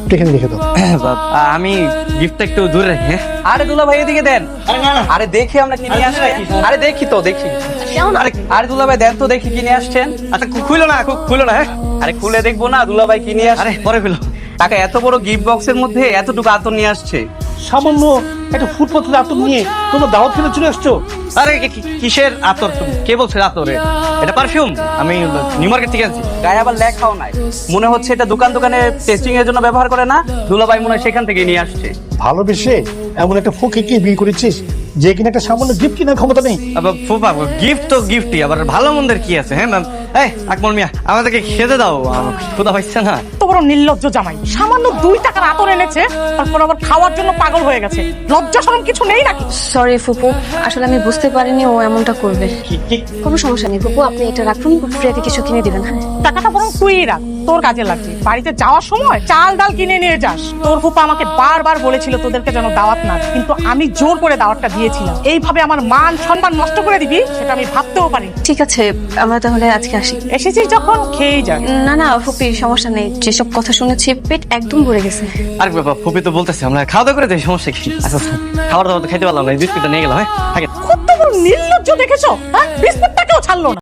একটু এখানে রেখে দাও। আমি গিফটটা একটু দূরে রাখি। আরে দুলা ভাই এদিকে দেন। আরে দেখি আমরা কি নিয়ে আসছি। আরে দেখি তো দেখি। আরে দুলা ভাই দেন তো দেখি কি নিয়ে আসছেন। আচ্ছা খুলো না খুলো না। হ্যাঁ আরে খুলে দেখবো না দুলা ভাই কি নিয়ে আসছে। আরে পরে খুলো। কাকা এত বড় গিফট বক্সের মধ্যে এতটুকু আতর নিয়ে আসছে। সামান্য একটা ফুটপাতের আতর নিয়ে তোমরা দাওয়াত খেতে চলে আসছো? আরে কিসের আতর? কে বলছে আতরে? এটা পারফিউম, আমি নিউ মার্কেট থেকে আনছি। গায়ে আবার লেখাও নাই। মনে হচ্ছে এটা দোকানে টেস্টিং এর জন্য ব্যবহার করে না, দুলাভাই মনে হয় সেখান থেকে নিয়ে আসছে। ভালোবেসে এমন একটা ফকিরকে বিয়ে করেছিস যে কিনা একটা সামান্য গিফট কেনার ক্ষমতা নেই। আবার ফুফা গিফট তো গিফটই, আবার ভালো মন্দের কি আছে? হ্যাঁ ম্যাম। এই আকমল মিয়া আমাদেরকে খেতে দাও, ক্ষুধা পাইছে না। তো বড় নির্লজ্জ জামাই, সামান্য 2 টাকার আতর এনেছে, তারপর আবার খাওয়ার জন্য পাগল হয়ে গেছে। লজ্জা শরম কিছু নেই নাকি? সরি ফুপু, আসলে আমি বুঝতে পারিনি ও এমনটা করবে। কোনো সমস্যা নেই ফুপু, আপনি এটা রাখুন, ফ্রেডি কিছু কিনে দিবেন। হ্যাঁ টাকাটা বরং তুই রাখ, তোর কাজে লাগবে। বাড়িতে যাওয়ার সময় চাল ডাল কিনে নিয়ে যাস। তোর ফুপা আমাকে বারবার বলেছিল তোদেরকে যেন দাওয়াত না দিই, কিন্তু আমি জোর করে দাওয়াতটা দিয়েছিলাম। এইভাবে আমার মান সম্মান নষ্ট করে দিবি সেটা আমি ভাবতেও পারি। ঠিক আছে, আমরা তাহলে আজকে আসি। এসেছিস যখন খেয়েই যা। না না ফুপি, সমস্যা নেই, যেসব কথা শুনেছি পেট একদম ভরে গেছে। আর বাবা ফুপি তো বলতেছে আমরা খাওয়া দাওয়া করে দেয়, সমস্যা কি? আচ্ছা খাবার দাবার তো খাইতে পারলাম না, বিস্কুটটা নিয়ে গেলাম। হ্যাঁ কত বড় নির্লজ্জ দেখেছো? হ্যাঁ বিস্কুটটাকেও ছাড়লো না।